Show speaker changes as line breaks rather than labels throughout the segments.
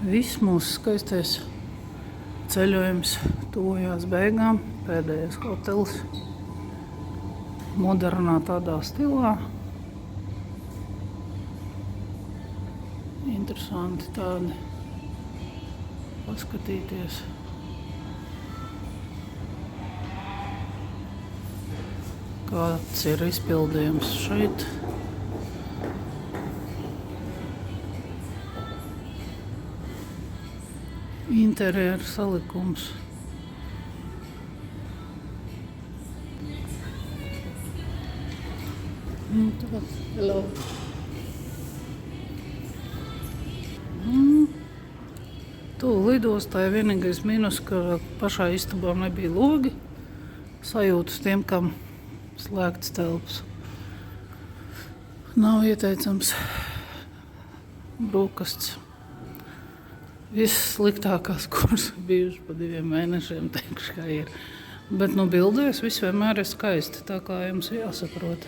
Viss mūsu skaistais ceļojums tuvojās beigām. Pēdējais hotels. Modernā tādā stilā. Interesanti tādi paskatīties. Kāds ir izpildījums šeit. Interjera salikums. Hello. Tu lidostā vienīgais mīnus, ka pašā istabā nebija logi. Sajūtas tiem, kam slēgts telpas. Nav ieteicams brokasts. Viss sliktākās, kuras bijušas pa 2 mēnešiem, teikšu, kā ir. Bet bildēs viss vienmēr ir skaisti, tā kā jums jāsaprot.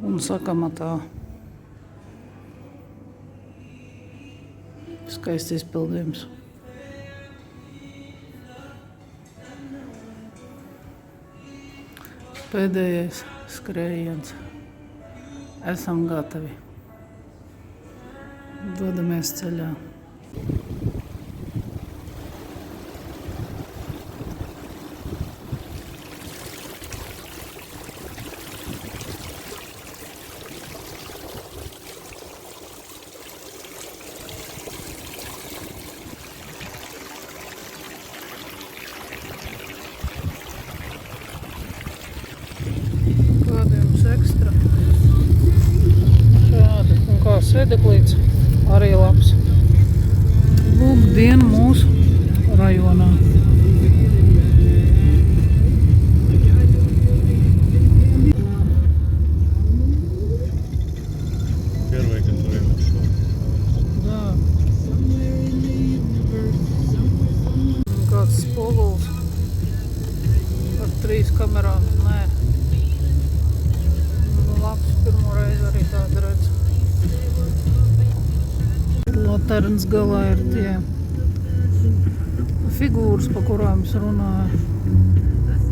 Un sakamatā skaists izpildījums. Pēdējais skrējiens. Esam gatavi. Dodamies ceļā. Ekstra. Šādi. Un kā sēdeklīts arī labs. Lūk, diena mūsu rajonā.
Первый, который нашел.
Да. Un kāds spoguls ar 3 kamerām. Nē. Labs, pirmo reizi arī tādu redz. Laternas galā ir tie figūras, pa kurām es runāju.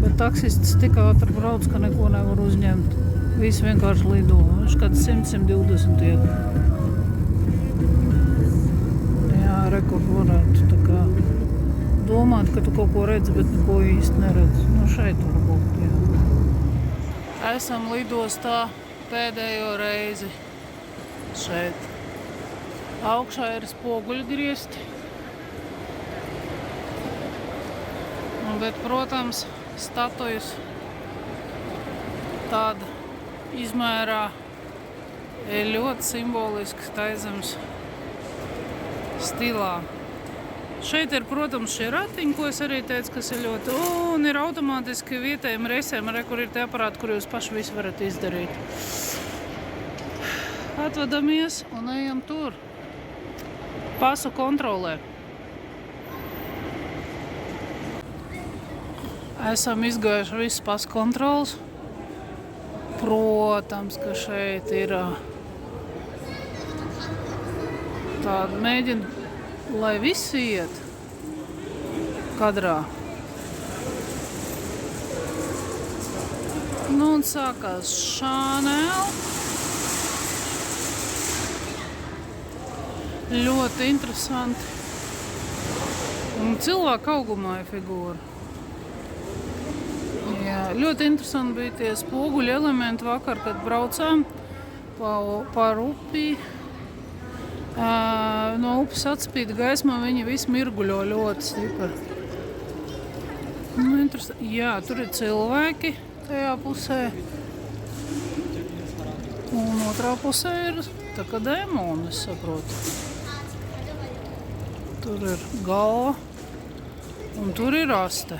Bet taksists tik ātri brauc, ka neko nevar uzņemt. Viss vienkārši lido. Viņš kāds 100-120 iet. Jā, rekord varētu tā kā domāt, ka tu kaut ko redzi, bet neko īsti neredz. Šeit varbūt, jā. Esam lidostā pēdējo reizi šeit. Augšā ir spoguļgriezti. Bet, protams, statujas tāda izmērā ir ļoti simboliski Taizemes stilā. Šeit ir, protams, šie ratiņi, ko es arī teicu, kas ir ļoti... Un ir automātiski vietējiem reisiem, arī kur ir tie aparāti, kur jūs paši visu varat izdarīt. Atvadamies un ejam tur. Pasu kontrolē. Esam izgājuši visus pasu kontrols. Protams, ka šeit ir tāda mēģina, lai visi iet kadrā. Un sākās Chanel. Ļoti interesanti. Un cilvēku augumā ir figūra. Jā, ļoti interesanti bija tie spoguļu elementi vakar, kad braucām par upi. No upes atspīd gaismā, viņi visi mirguļo ļoti stipri. Jā, tur ir cilvēki tajā pusē. Un otrā pusē ir tā kā demoni, es saprotu. Tur ir galva un tur ir aste.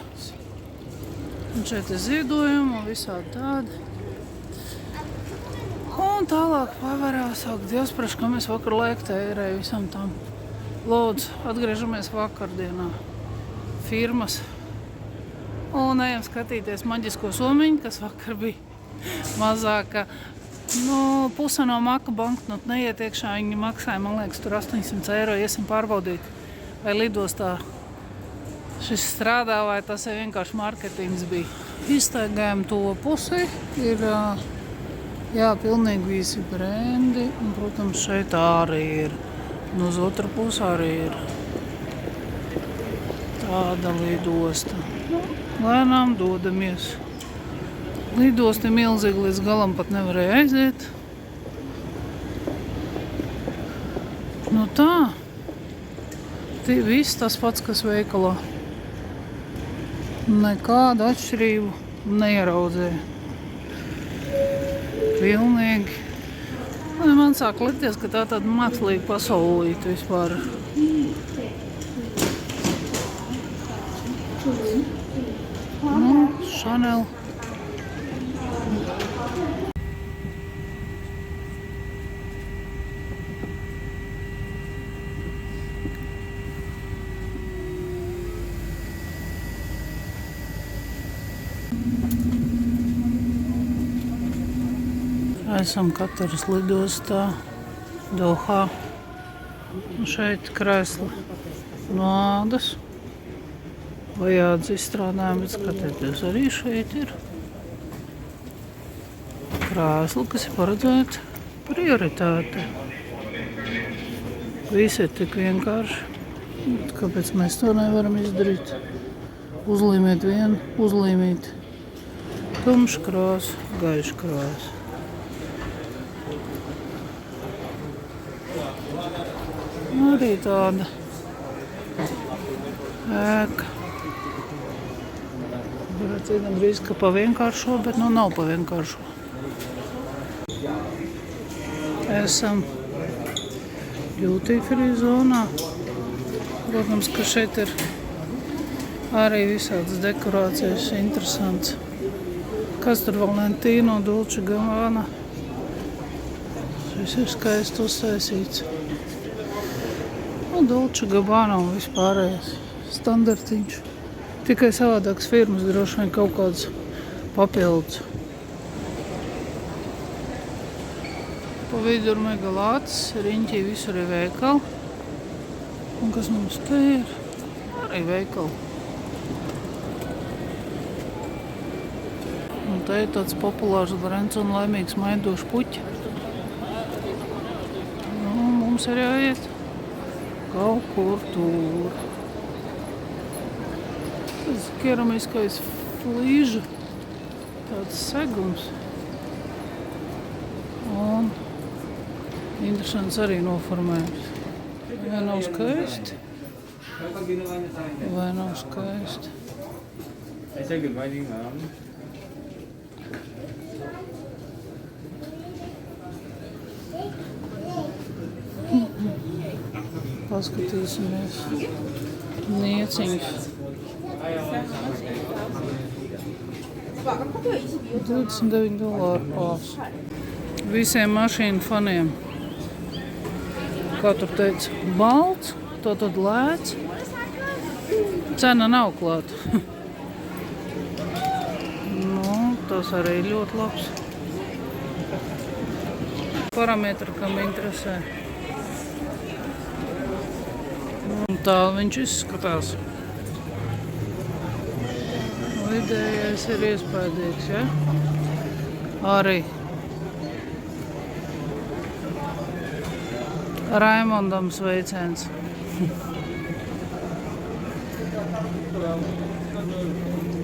Un šeit ir ziedojumi un visādi tādi. Un tālāk pavarās, ak, Dievs, priekš, ka mēs vakar laiku tērēju visam tam. Lūdzu, atgriežamies vakardienā. Firmas Un ejam skatīties maģisko somiņu, kas vakar bija mazāka. Nu, puse no maka banknotu neiet iekšā, viņi maksāja, man liekas, tur 800 eiro. Iesim pārbaudīt, vai lidostā šis strādā, vai tas ir vienkārši marketings bija. Iztaigājam to pusi, ir, jā, pilnīgi visi brendi, un, protams, šeit arī ir. Un uz otru pusi arī ir tāda lidosta. Nu, lēnām dodamies. Lidosti milzīgi, līdz galam pat nevarēja aiziet. Nu tā. Viss tas pats, kas veikalā. Nekādu atšķirību neieraudzēja. Pilnīgi. Man sāk likties, ka tā tāda mākslīga pasaulīte vispār. Nu, Chanel. Esam Kataras lidostā, Dohā. Šeit krēsli no ādas. Vajādas izstrādājumi, bet skatieties, arī šeit ir krēsli, kas ir paredzēti prioritāte. Visi ir tik vienkārši. Bet kāpēc mēs to nevaram izdarīt? Uzlīmēt vienu, uzlīmīt tumšu krāsu, gaišu krāsu. Arī tāda ēka. Varētu zināt drīz, ka pa vienkāršo, bet nu nav pa vienkāršo. Esam duty free zonā. Protams, ka šeit ir arī visādas dekorācijas interesants. Kas tur Valentino, Dolce Gabbana. Šis ir skaisti uztaisīts. Dolce Gabbana un vispārējais standartiņš. Tikai savādākas firmas, droši vien kaut kāds papildus. Pa vidu ir Megalāts, riņķī visur ir veikali. Un kas mums te ir? Arī veikali. Un te ir tāds populārs brends un laimīgs maidošs puķi. Nu, mums ir jāiet kaut kur tur. Tas keramiskais flīžu, tāds segums. Un interesants arī noformējums. Vai nav skaisti? Vai nav skaisti? Paskatīsimies nieciņus. 29 dolāru pās. Visiem mašīnu faniem. Kā tur teica, balts, to tad lēts. Cena nav klāta. Nu, tas arī ļoti labs. Parametri, kam interesē. Un tā viņš izskatās. Vidējais ir iespaidīgs, ja? Arī. Raimondam sveiciens.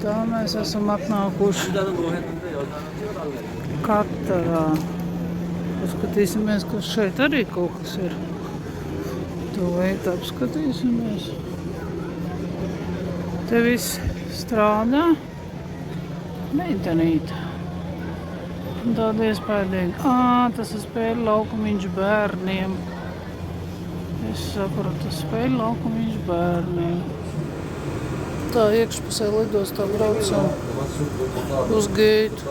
Tā mēs esam atnākuši Katarā. Paskatīsimies, kas šeit arī kaut kas ir. To veidu apskatīsimies. Te viss strādā. Meitenīte. Tāda iespaidīga. Tas ir spēļu laukumiņš bērniem. Es sapratu, spēļu laukumiņš bērniem. Tā iekšpusē lidostā braucam uz geitu.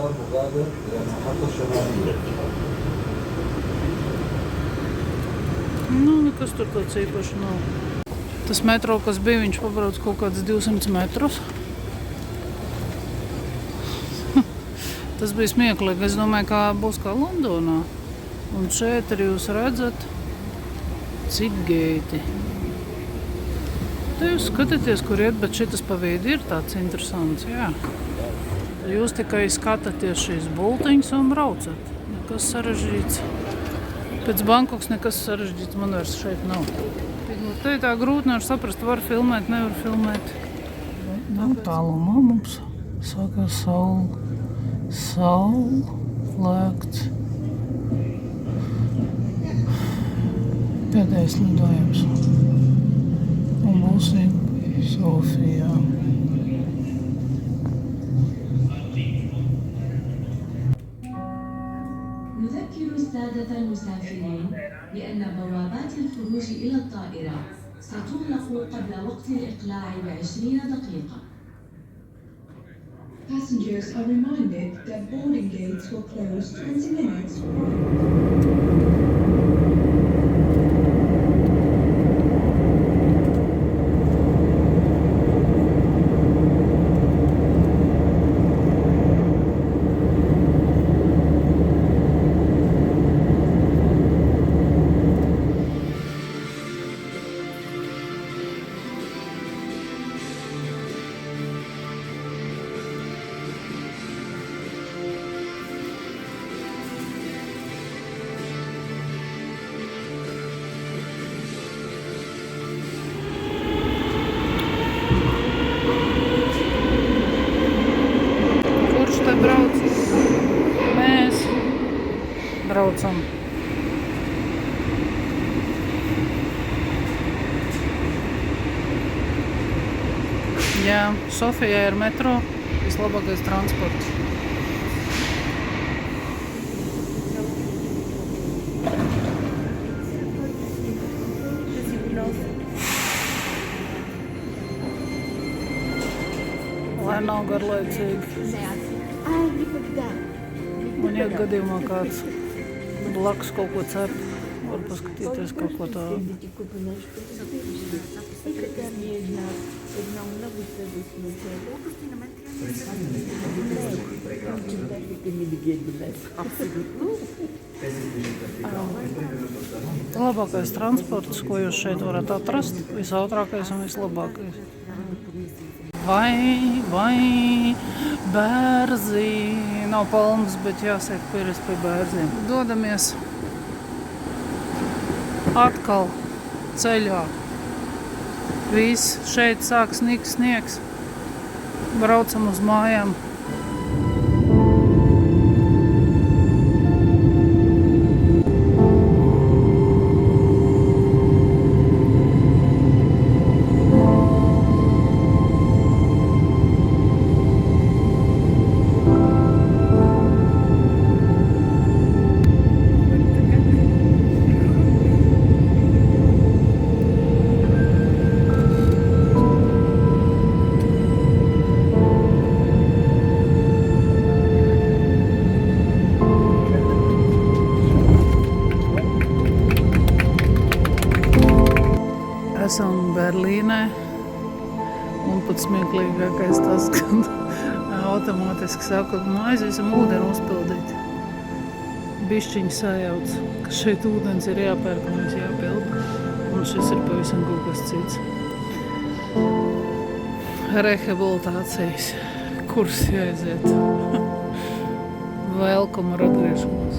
Nu, nekas tur tāds īpaši nav. Tas metro, kas bija, viņš pabrauc kaut kāds 200 metrus. Tas bija smieklīgi. Es domāju, kā būs kā Londonā. Un šeit arī jūs redzat, cik geiti. Te jūs skatāties, kur iet, bet šitas pa vidu ir tāds interesants, jā. Jūs tikai skatāties šīs bultiņas un braucat. Nekas sarežģīts. Pēc Bankoks nekas sarežģīts man vairs šeit nav. Te tā grūti nevar saprast, var filmēt, nevar filmēt. Nu, tālumā mums saka saule lēkts. Pēdējais lidojums. Un būsim Sofijā.
نذكر السادة المسافرين بأن بوابات الخروج إلى الطائرة ستغلق قبل وقت الإقلاع ب20 دقيقة.
Passengers are reminded that boarding gates will close 20 minutes.
Brauc. Mēs braucam. Jā, Sofijā ir metro, vislabākais transports. Lai nav garlaicīgi. Un, ja gadījumā kāds blakus kaut ko cep, var paskatīties kaut ko tādu. Labākais transports, ko jūs šeit varat atrast, visātrākais un vislabākais. Vai bērzi, nav palmas, bet jāsaka, pierast pie bērziem. Dodamies atkal ceļā. Viss šeit sāk sniegs. Braucam uz mājām. Esam Berlīnē, un pat smieklīgākais tas, kad automātiski saka, ka aiziesim ūdeni uzpildīt. Bišķiņi sajauc, ka šeit ūdens ir jāpērk un viņš jāpild, un šis ir pavisam kaut kas cits. Rehabilitācijas kurs jāiziet. Welcome ar atgriešanos.